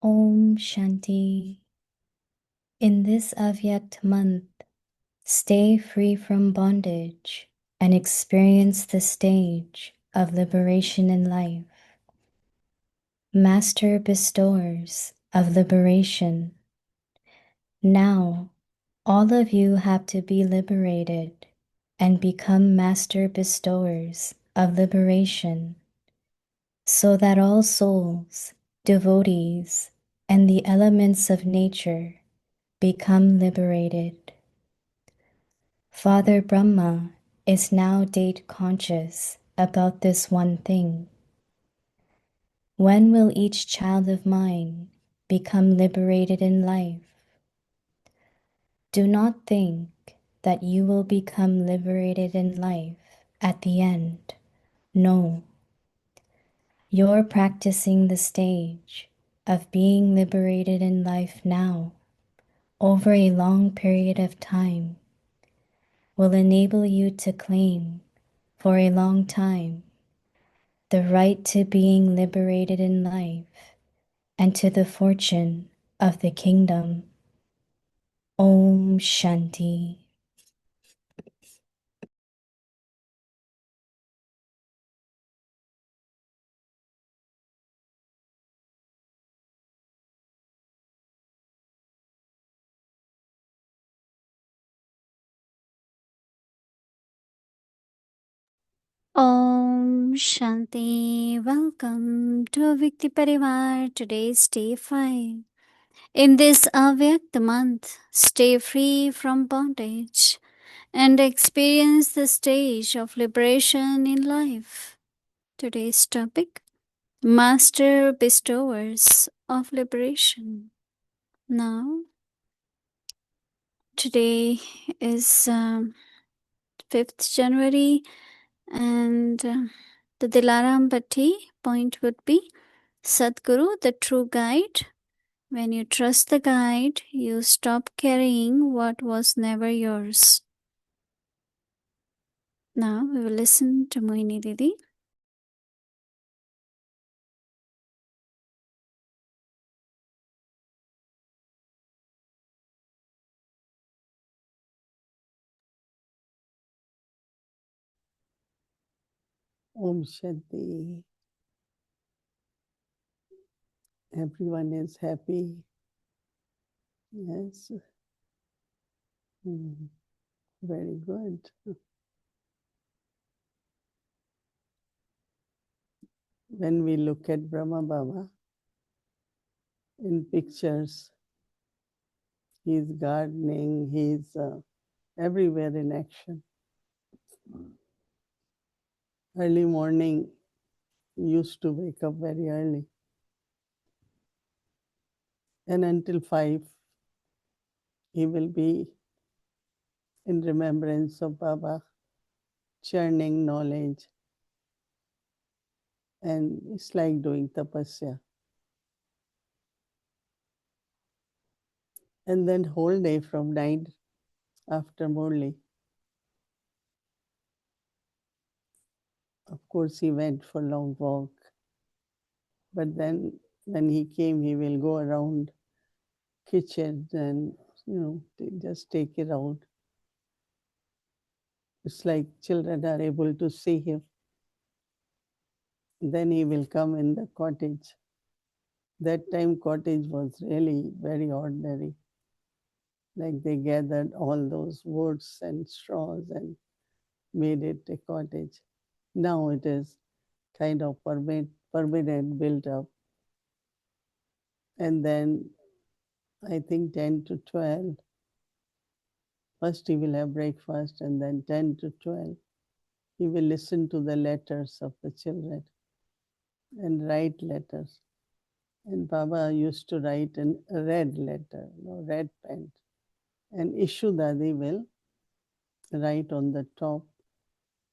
Om Shanti. In this Avyakt month, stay free from bondage and experience the stage of liberation in life. Master bestowers of liberation. Now, all of you have to be liberated and become master bestowers of liberation, so that all souls, devotees, and the elements of nature become liberated. Father Brahma is now date conscious about this one thing. When will each child of mine become liberated in life? Do not think that you will become liberated in life at the end. No. You're practicing the stage of being liberated in life now over a long period of time will enable you to claim for a long time the right to being liberated in life and to the fortune of the kingdom. Om Shanti. Om Shanti. Welcome to Vikti Parivar. Today's day 5. In this Avyakt month, stay free from bondage and experience the stage of liberation in life. Today's topic: Master Bestowers of Liberation. Now, today is 5th January, and the Dilaram Bhatti point would be Sadguru, the true guide. When you trust the guide, you stop carrying what was never yours. Now we will listen to Mohini Didi. Om Shanti. Everyone is happy. Yes. Very good. When we look at Brahma Baba in pictures, he's gardening, he's everywhere in action. Early morning, he used to wake up very early. And until 5, he will be in remembrance of Baba, churning knowledge. And it's like doing tapasya. And then whole day from 9 after Murli, of course, he went for long walk. But then when he came, he will go around kitchen and, just take it out. It's like children are able to see him. Then he will come in the cottage. That time cottage was really very ordinary. Like they gathered all those woods and straws and made it a cottage. Now it is kind of permanent built up. And then I think 10 to 12, first he will have breakfast, and then 10 to 12, he will listen to the letters of the children and write letters. And Baba used to write in a red letter, red pen. And Ishu Dadi will write on the top.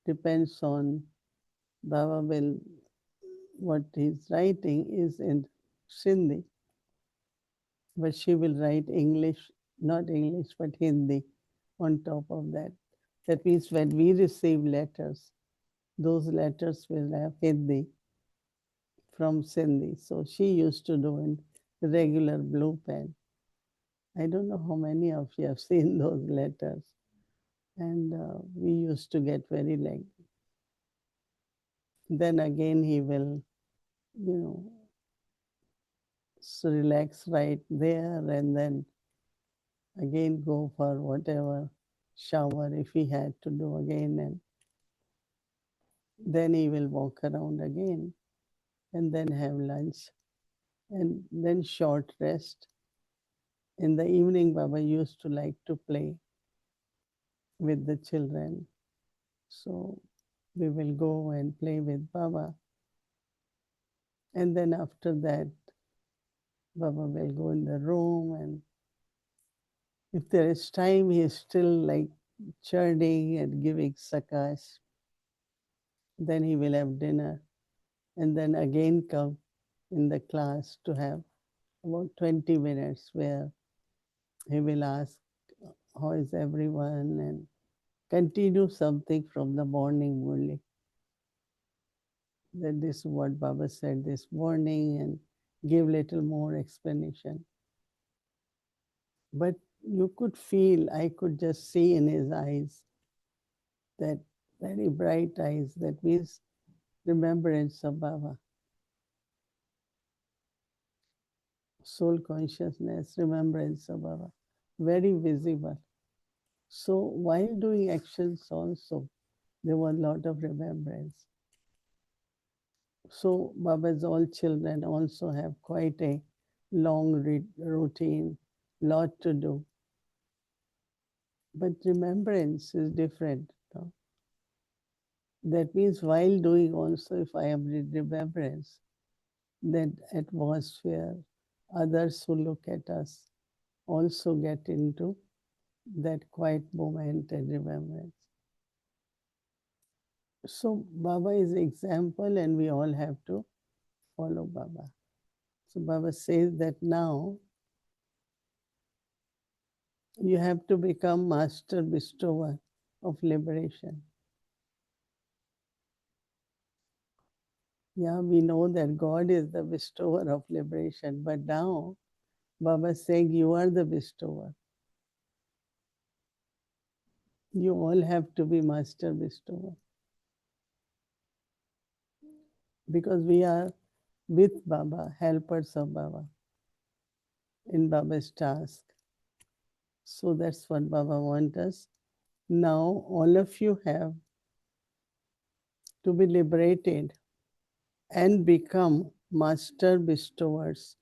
Depends on Baba will, what he's writing is in Sindhi. But she will write English, not English, but Hindi on top of that. That means when we receive letters, those letters will have Hindi from Sindhi. So she used to do in regular blue pen. I don't know how many of you have seen those letters. And we used to get very lengthy. Then again, he will, you know, so relax right there and then again go for whatever shower if he had to do again. And then he will walk around again and then have lunch and then short rest. In the evening, Baba used to like to play with the children. So we will go and play with Baba. And then after that, Baba will go in the room, and if there is time, he is still like churning and giving sakas. Then he will have dinner and then again come in the class to have about 20 minutes where he will ask, how is everyone? And continue something from the morning only. That this is what Baba said this morning and give little more explanation. But you could feel, I could just see in his eyes, that very bright eyes, that means remembrance of Baba. Soul consciousness, remembrance of Baba, very visible. So while doing actions also, there was a lot of remembrance. So Baba's all children also have quite a long routine, lot to do. But remembrance is different. No? That means while doing also, if I am in remembrance, that atmosphere, others who look at us also get into that quiet moment and remembrance. So Baba is example and we all have to follow Baba. So Baba says that now you have to become master bestower of liberation. Yeah, we know that God is the bestower of liberation, but now Baba is saying you are the bestower. You all have to be master bestower. Because we are with Baba, helpers of Baba in Baba's task. So that's what Baba wants us. Now all of you have to be liberated and become master bestowers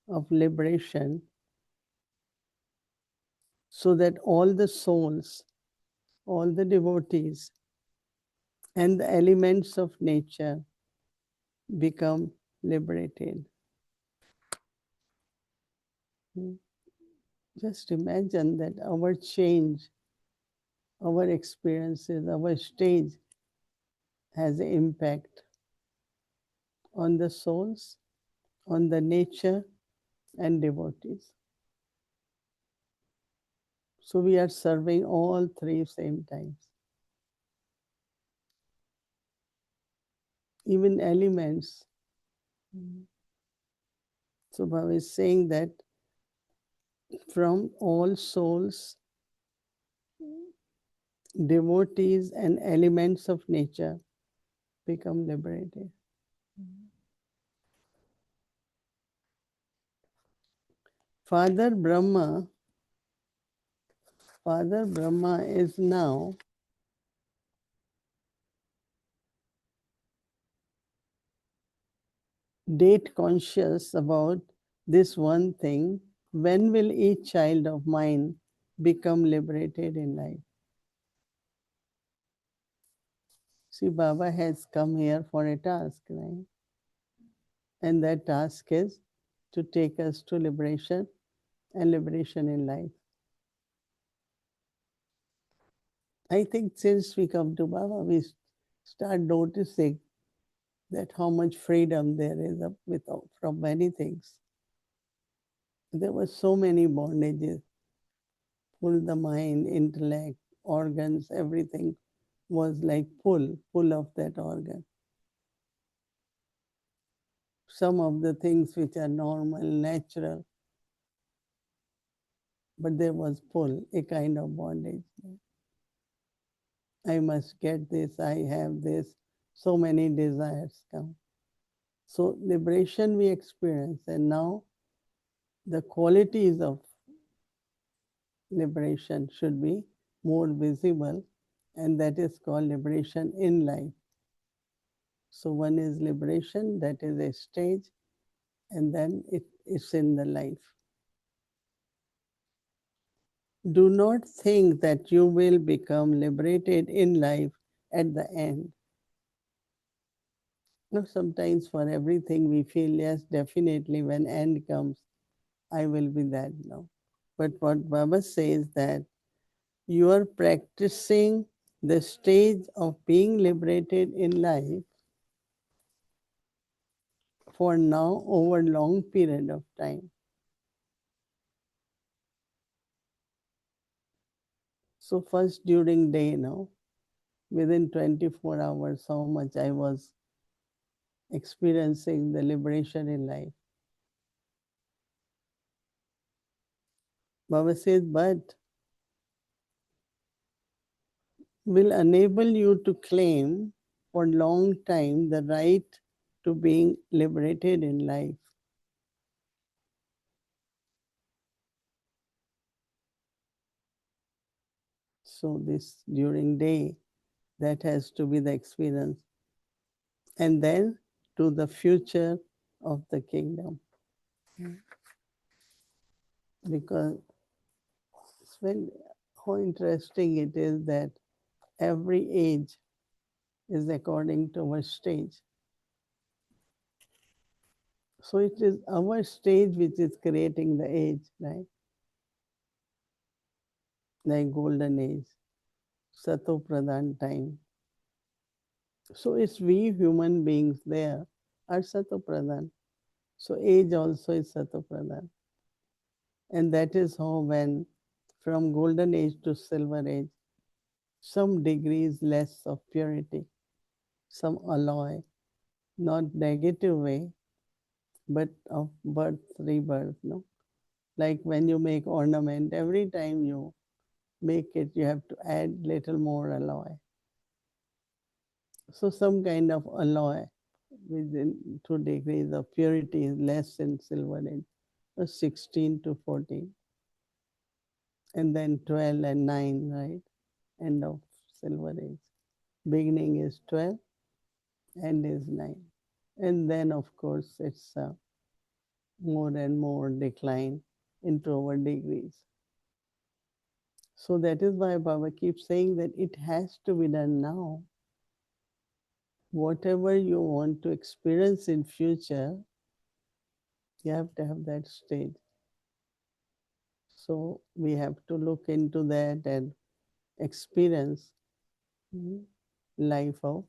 of liberation so that all the souls, all the devotees, and the elements of nature become liberated. Just imagine that our change, our experiences, our stage has an impact on the souls, on the nature, and devotees. So we are serving all three same times. Even elements. So Baba is saying that from all souls, devotees, and elements of nature become liberated. Father Brahma is now date conscious about this one thing. When will each child of mine become liberated in life? See, Baba has come here for a task, right? And that task is to take us to liberation and liberation in life. I think since we come to Baba, we start noticing that how much freedom there is from many things. There were so many bondages, pull the mind, intellect, organs, everything was like pull of that organ. some of the things which are normal, natural, but there was pull, a kind of bondage. I must get this, I have this, so many desires come. So liberation we experience, and now the qualities of liberation should be more visible, and that is called liberation in life. So one is liberation, that is a stage, and then it is in the life. Do not think that you will become liberated in life at the end. No, sometimes for everything we feel, yes, definitely when end comes, I will be that now. But what Baba says that you are practicing the stage of being liberated in life for now over long period of time. So first during day now, within 24 hours, how much I was experiencing the liberation in life. Baba says, but will enable you to claim for long time the right to being liberated in life. So this during day, that has to be the experience. And then to the future of the kingdom. Because it's very, how interesting it is that every age is according to our stage. So it is our stage which is creating the age, right? Like golden age, Sato Pradhan time. So it's we human beings there are Sato Pradhan. So age also is Sato Pradhan. And that is how when from golden age to silver age, some degrees less of purity, some alloy, not negative way, but of birth, rebirth, no? Like when you make ornament, every time you make it, you have to add little more alloy. So some kind of alloy within 2 degrees of purity is less in silver age, 16 to 14. And then 12 and 9, right? End of silver age. Beginning is 12, end is 9. And then, of course, it's more and more decline into our degrees. So that is why Baba keeps saying that it has to be done now. Whatever you want to experience in future, you have to have that stage. So we have to look into that and experience life of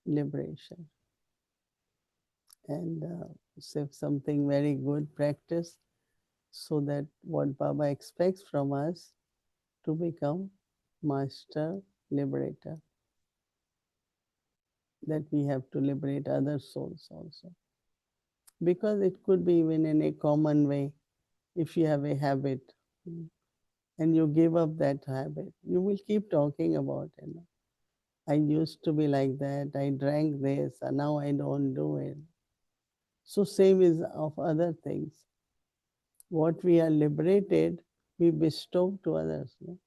liberation. And something very good practice so that what Baba expects from us to become master liberator. That we have to liberate other souls also. Because it could be even in a common way. If you have a habit and you give up that habit, you will keep talking about it. I used to be like that, I drank this, and now I don't do it. So same is of other things. What we are liberated, we bestow to others. No?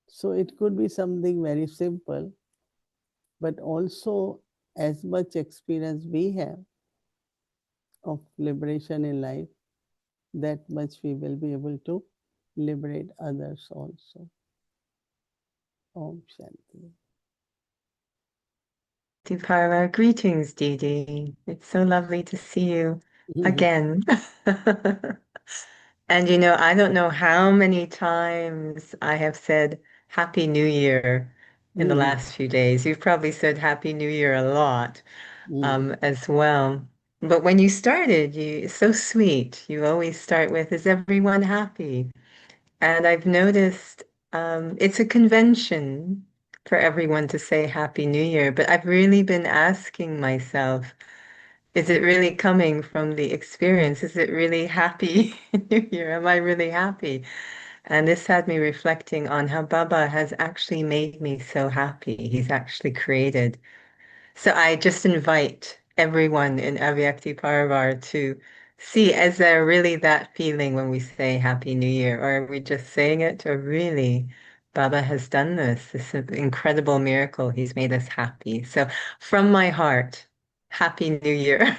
So it could be something very simple, but also as much experience we have of liberation in life, that much we will be able to liberate others also. Om Shanti. Deepara, greetings, Didi. It's so lovely to see you again. And I don't know how many times I have said Happy New Year in the last few days. You've probably said Happy New Year a lot as well. But when you started, it's so sweet. You always start with, is everyone happy? And I've noticed it's a convention for everyone to say Happy New Year, but I've really been asking myself, Is it really coming from the experience? Is it really happy New Year? Am I really happy? And this had me reflecting on how Baba has actually made me so happy. He's actually created. So I just invite everyone in Avyakti Parivar to see, is there really that feeling when we say Happy New Year? Or are we just saying it? Or really, Baba has done this incredible miracle. He's made us happy. So from my heart, Happy New Year.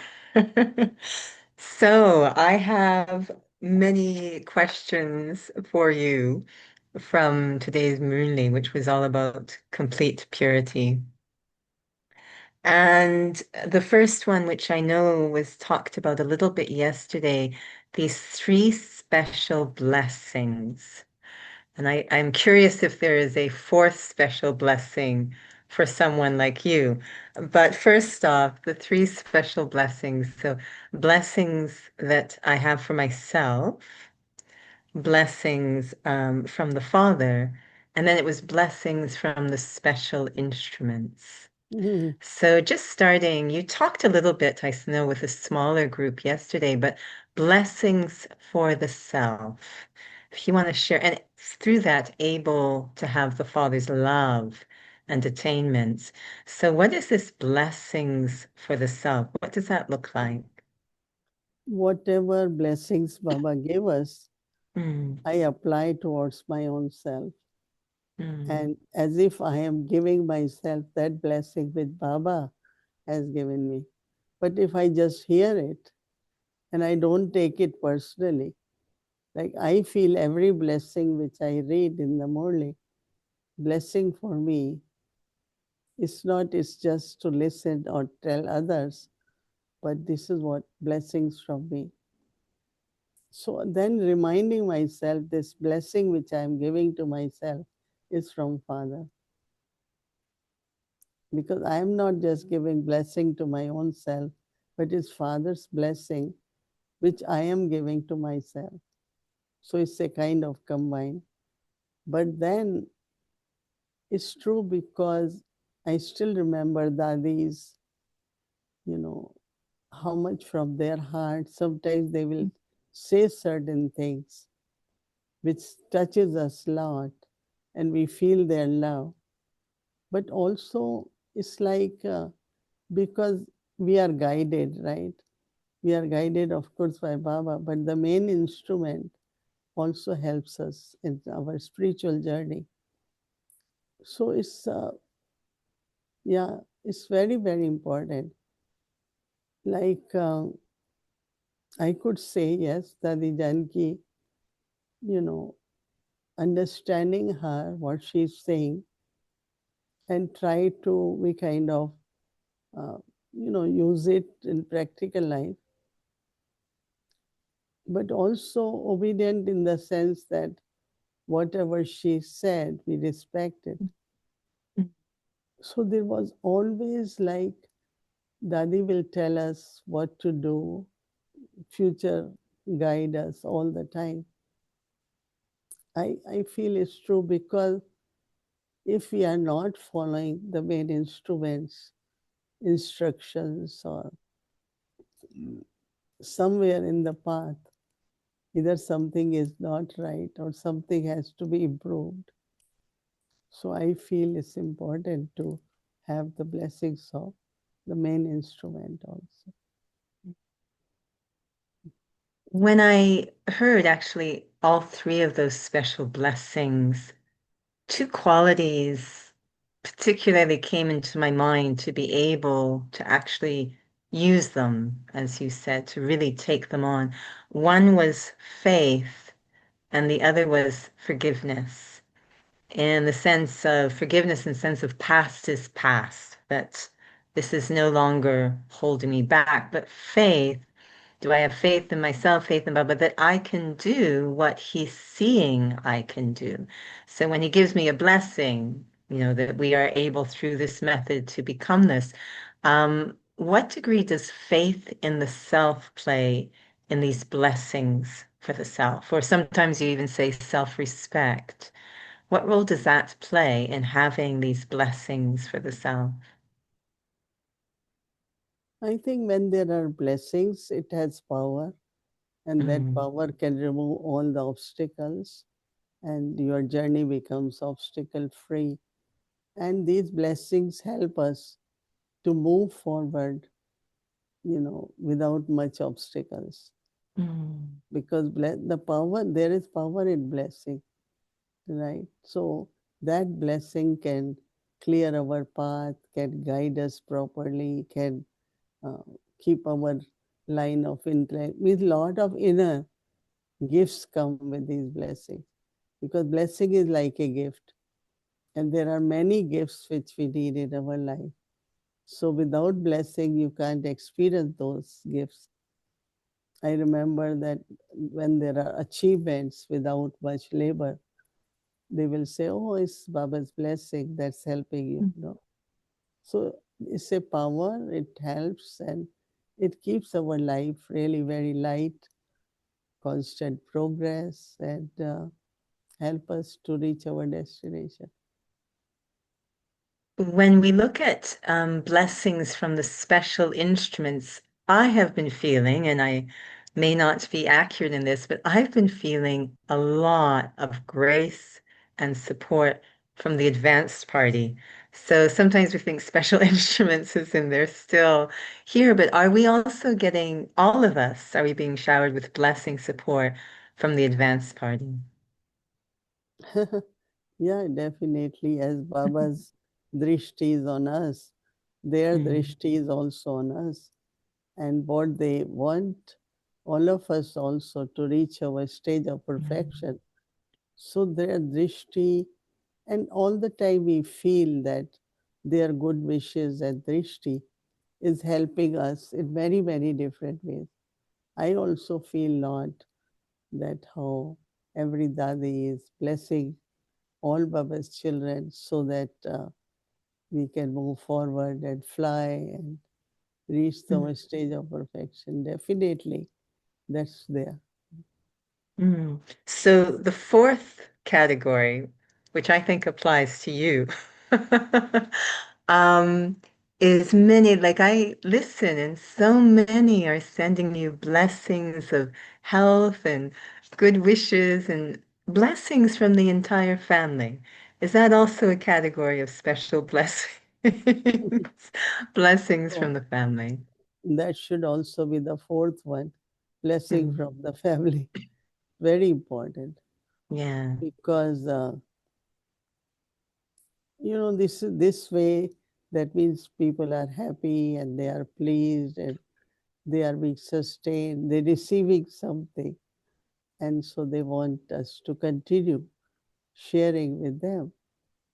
So I have many questions for you from today's Moonly, which was all about complete purity. And the first one, which I know was talked about a little bit yesterday, these three special blessings. And I'm curious if there is a fourth special blessing for someone like you. But first off, the three special blessings. So, blessings that I have for myself, blessings from the Father, and then it was blessings from the special instruments. Mhm. So just starting, you talked a little bit, I know, with a smaller group yesterday, but blessings for the self. If you want to share, and through that, able to have the Father's love and attainments. So what is this blessings for the self? What does that look like? Whatever blessings Baba gave us, Mm, I apply towards my own self. mm, And as if I am giving myself that blessing which Baba has given me. But if I just hear it and I don't take it personally, like I feel every blessing which I read in the morning, blessing for me it's just to listen or tell others, but this is what blessings from me. So then reminding myself this blessing which I am giving to myself is from Father. Because I am not just giving blessing to my own self, but it's Father's blessing which I am giving to myself. So it's a kind of combined. But then it's true because I still remember Dadi's, you know, how much from their heart, sometimes they will say certain things which touches us a lot and we feel their love. But also it's like because we are guided, right? We are guided, of course, by Baba, but the main instrument also helps us in our spiritual journey. So yeah, it's very, very important. Like I could say, yes, Dadi Janki, you know, understanding her, what she's saying, and try to we kind of, uh, use it in practical life, but also obedient in the sense that whatever she said, we respect it. mm, So there was always like Dadi will tell us what to do, future guide us all the time. I feel it's true because if we are not following the main instruments, instructions, or somewhere in the path, either something is not right or something has to be improved. So I feel it's important to have the blessings of the main instrument also. When I heard actually all three of those special blessings, two qualities particularly came into my mind to be able to actually use them, as you said, to really take them on. One was faith, and the other was forgiveness. In the sense of forgiveness, in the sense of past is past, that this is no longer holding me back. But faith, do I have faith in myself, faith in Baba, that I can do what he's seeing I can do? So when he gives me a blessing, that we are able through this method to become this, what degree does faith in the self play in these blessings for the self? Or sometimes you even say self-respect. What role does that play in having these blessings for the self? I think when there are blessings, it has power, and that Mm. power can remove all the obstacles, and your journey becomes obstacle free. And these blessings help us to move forward, without much obstacles. Mm. Because the power, there is power in blessing, right? So that blessing can clear our path, can guide us properly, can uh, keep our line of intellect. With lot of inner gifts come with these blessings, because blessing is like a gift, and there are many gifts which we need in our life. So without blessing, you can't experience those gifts. I remember that when there are achievements without much labor, they will say, "Oh, it's Baba's blessing that's helping you." Mm. So it's a power. It helps, and it keeps our life really very light, constant progress, and help us to reach our destination. When we look at blessings from the special instruments, I have been feeling, and I may not be accurate in this, but I've been feeling a lot of grace and support from the advanced party. So sometimes we think special instruments is in there still here, but are we also getting, all of us, are we being showered with blessing support from the advanced party? Yeah, definitely. As Baba's drishti is on us, their Mm, drishti is also on us. And what they want, all of us also to reach our stage of mm, perfection. So their drishti, and all the time we feel that their good wishes and drishti is helping us in very, very different ways. I also feel lot that how every Dadi is blessing all Baba's children so that we can move forward and fly and reach mm. our stage of perfection. Definitely, that's there. Mm. So the fourth category, which I think applies to you, um, is many, like I listen, and so many are sending you blessings of health and good wishes and blessings from the entire family. Is that also a category of special blessings? Blessings So from the family. that should also be the fourth one, blessing Mm. from the family. Very important, Yeah. because this way, that means people are happy and they are pleased and they are being sustained, they're receiving something, and so they want us to continue sharing with them.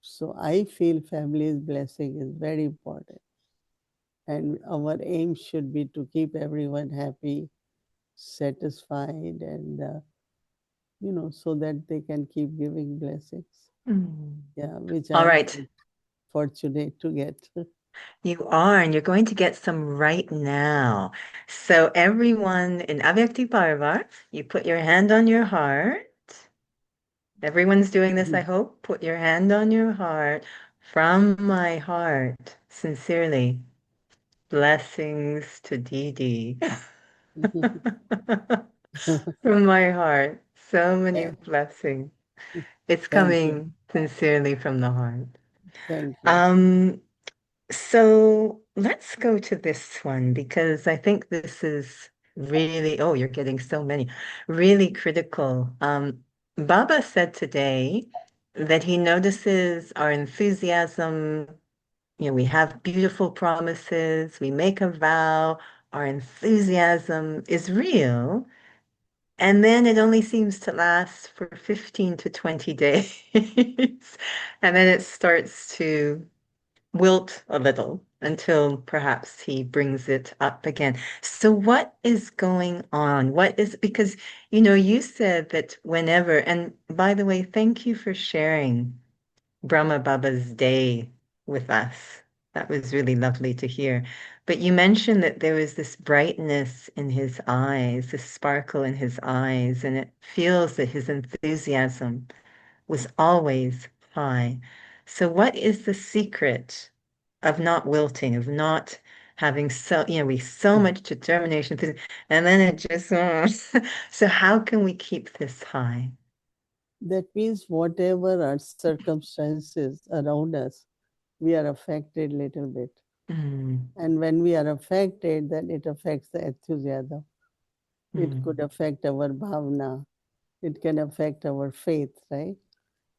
So I feel family's blessing is very important, and our aim should be to keep everyone happy, satisfied, and so that they can keep giving blessings. Mm. Yeah, which All I'm right. fortunate to get. You are, and you're going to get some right now. So everyone in Avyakti Parva, you put your hand on your heart. Everyone's doing this, I hope. Put your hand on your heart. From my heart, sincerely, blessings to Didi. From my heart, so many blessings. It's Thank you. coming sincerely from the heart. Thank you. Um, So let's go to this one because I think this is really, oh, you're getting so many, really critical. Baba said today that he notices our enthusiasm. You know, we have beautiful promises, we make a vow, our enthusiasm is real, and then it only seems to last for 15 to 20 days. And then it starts to wilt a little until perhaps he brings it up again. So what is going on? What is, because you said that whenever, and by the way, thank you for sharing Brahma Baba's day with us. That was really lovely to hear. But you mentioned that there was this brightness in his eyes, this sparkle in his eyes, and it feels that his enthusiasm was always high. So, what is the secret of not wilting, of not having so much determination, and then it just, so how can we keep this high? That means whatever our circumstances around us, we are affected little bit. And when we are affected, then it affects the enthusiasm. It could affect our bhavana. It can affect our faith, right?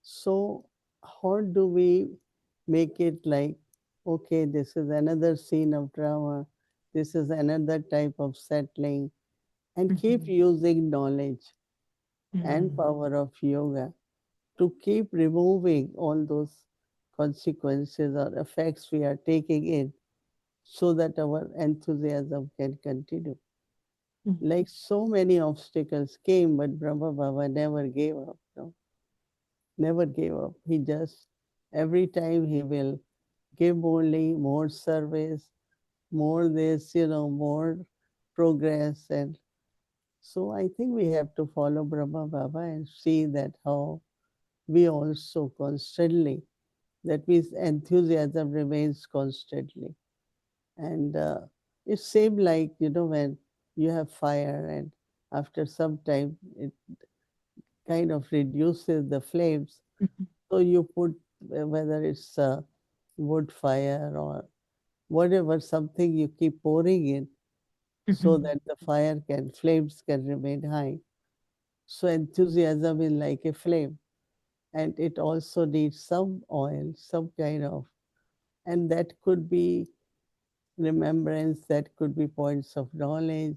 So how do we make it like, okay, this is another scene of drama, this is another type of settling, and keep using knowledge and power of yoga to keep removing all those consequences or effects we are taking in so that our enthusiasm can continue. Like so many obstacles came, but Brahma Baba never gave up. No? Never gave up. He just, every time he will give only more service, more this, more progress. And so I think we have to follow Brahma Baba and see that how we also constantly, that means enthusiasm remains constantly. And it seemed like, when you have fire and after some time it kind of reduces the flames. So you put, whether it's wood fire or whatever, something you keep pouring in so that the flames can remain high. So enthusiasm is like a flame, and it also needs some oil, some kind of, and that could be remembrance, that could be points of knowledge,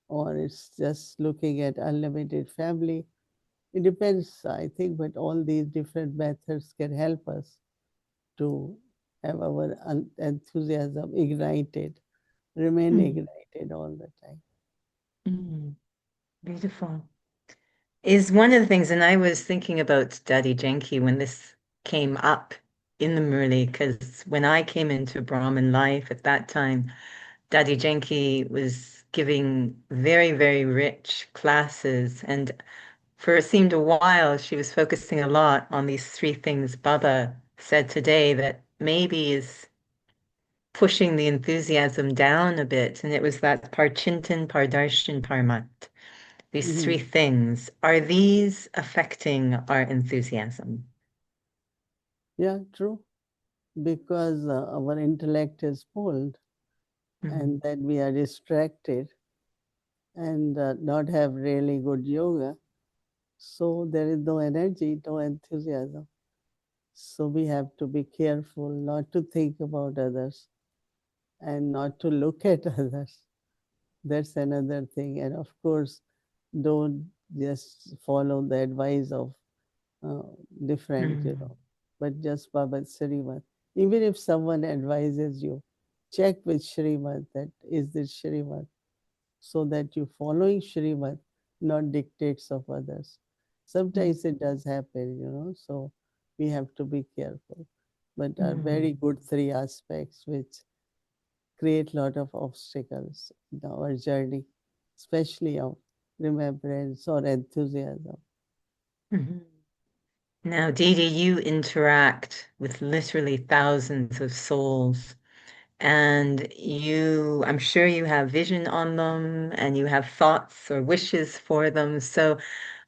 or it's just looking at unlimited family. It depends, I think, but all these different methods can help us to have our enthusiasm ignited, remain ignited all the time. Beautiful. Is one of the things, and I was thinking about Daddy Genki when this came up in the Murli, because when I came into Brahmin life at that time, Daddy Genki was giving very, very rich classes. And for it seemed a while, she was focusing a lot on these three things Baba said today that maybe is pushing the enthusiasm down a bit. And it was that Parchintan, Pardarshan, Parmat. These three things, are these affecting our enthusiasm? Yeah, true. Because our intellect is pulled and then we are distracted and not have really good yoga. So there is no energy, no enthusiasm. So we have to be careful not to think about others and not to look at others. That's another thing. And of course, don't just follow the advice of uh, different, but just Baba Srimad. Even if someone advises you, check with Srimad that is this Srimad, so that you following Srimad, not dictates of others. Sometimes it does happen, so we have to be careful. But are very good three aspects which create lot of obstacles in our journey, especially of remembrance or enthusiasm. Now, Didi, you interact with literally thousands of souls, and I'm sure you have vision on them and you have thoughts or wishes for them. So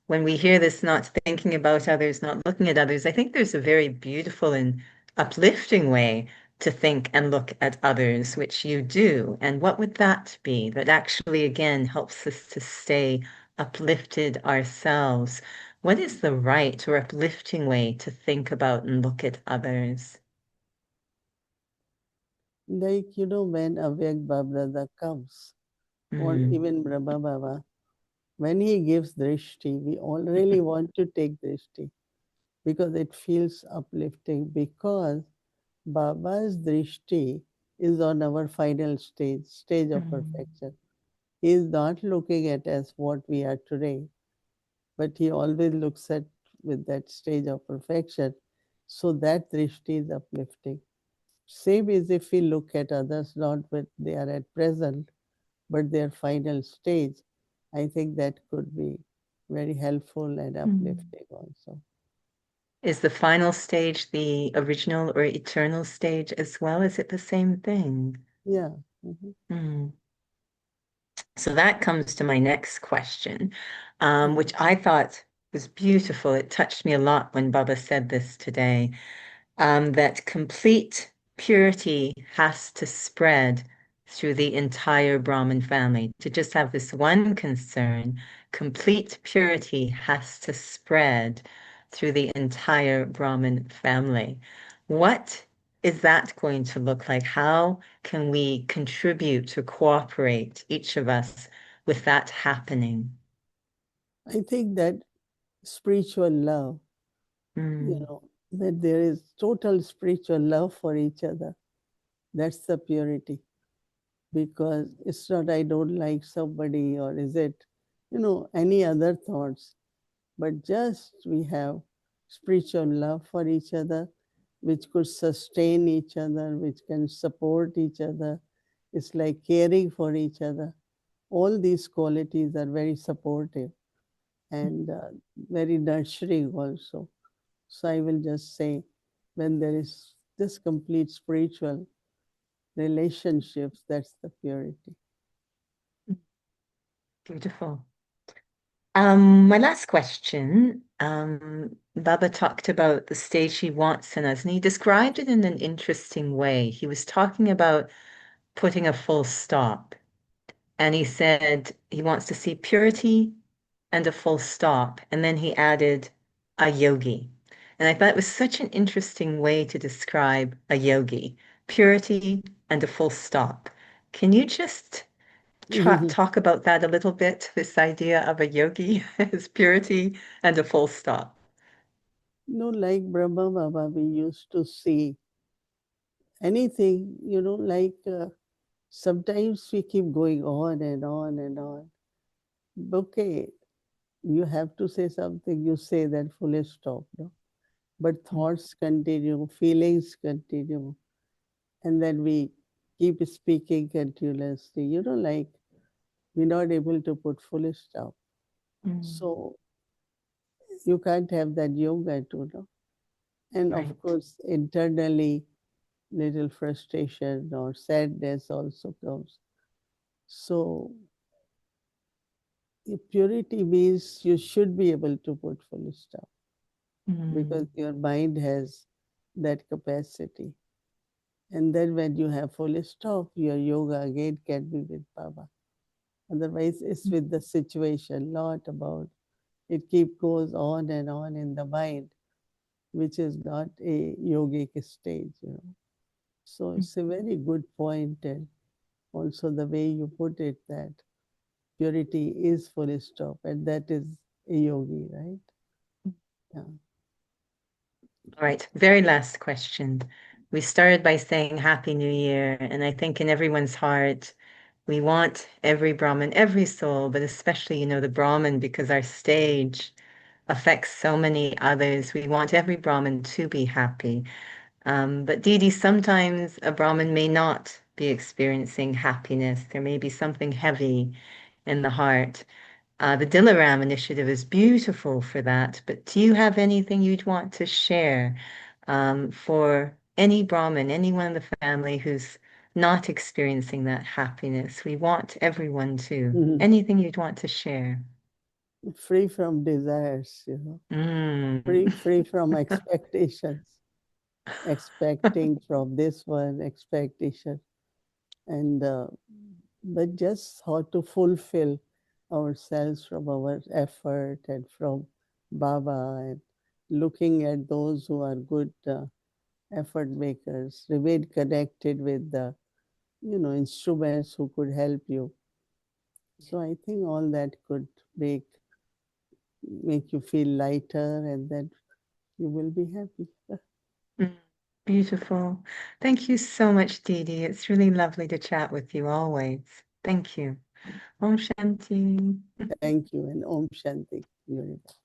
when we hear this, not thinking about others, not looking at others, I think there's a very beautiful and uplifting way to think and look at others, which you do. And what would that be that actually, again, helps us to stay uplifted ourselves? What is the right or uplifting way to think about and look at others? Like, when Avyak Babrada comes, or even Brahma Baba, when he gives drishti, we all really want to take drishti because it feels uplifting, because Baba's drishti is on our final stage of perfection. He is not looking at us what we are today, but he always looks at with that stage of perfection. So that drishti is uplifting. Same as if we look at others not what they are at present, but their final stage. I think that could be very helpful and uplifting also. Is the final stage the original or eternal stage as well? Is it the same thing? Yeah. Mhm. Mm. So that comes to my next question, Mhm. which I thought was beautiful. It touched me a lot when Baba said this today, that complete purity has to spread through the entire Brahmin family. To just have this one concern, complete purity has to spread through the entire Brahmin family. What is that going to look like? How can we contribute to cooperate, each of us, with that happening? I think that spiritual love, Mm, that there is total spiritual love for each other. That's the purity. Because it's not I don't like somebody or is it, any other thoughts, but just we have spiritual love for each other, which could sustain each other, which can support each other. It's like caring for each other. All these qualities are very supportive and very nurturing also. So I will just say, when there is this complete spiritual relationships, that's the purity. beautiful. My last question, Baba talked about the stage he wants in us, and he described it in an interesting way. He was talking about putting a full stop, and he said he wants to see purity and a full stop, and then he added a yogi. And I thought it was such an interesting way to describe a yogi, purity and a full stop. Can you just talk about that a little bit, this idea of a yogi is purity and a full stop. Like Brahma Baba, we used to see anything, sometimes we keep going on and on and on. Okay, you have to say something, you say that full stop, no? But thoughts continue, feelings continue, and then we keep speaking continuously, we're not able to put full stop. Mm, So you can't have that yoga too, no? And of right. course, internally, little frustration or sadness also comes. So purity means you should be able to put full stop because Mm, your mind has that capacity. And then when you have full stop, your yoga again can be with Baba. Otherwise, it's with the situation, not about it. Keep goes on and on in the mind, which is not a yogic stage. So it's a very good point, and also the way you put it that purity is full stop, and that is a yogi, right? Yeah. all right. Very last question. We started by saying Happy New Year, and I think in everyone's heart, we want every Brahmin, every soul, but especially, the Brahmin, because our stage affects so many others. We want every Brahmin to be happy. But Didi, sometimes a Brahmin may not be experiencing happiness. There may be something heavy in the heart. The Dilaram initiative is beautiful for that. But do you have anything you'd want to share for any Brahmin, anyone in the family who's not experiencing that happiness? We want everyone to. Mhm. Anything you'd want to share? Free from desires, Mm. free from expectations, expecting from this one expectation, and but just how to fulfill ourselves from our effort and from Baba, and looking at those who are good effort makers, remain connected with the instruments who could help you. So I think all that could make you feel lighter, and then you will be happy. Mm, beautiful. Thank you so much, Didi. It's really lovely to chat with you always. Thank you. Om Shanti. Thank you, and Om Shanti. Universe.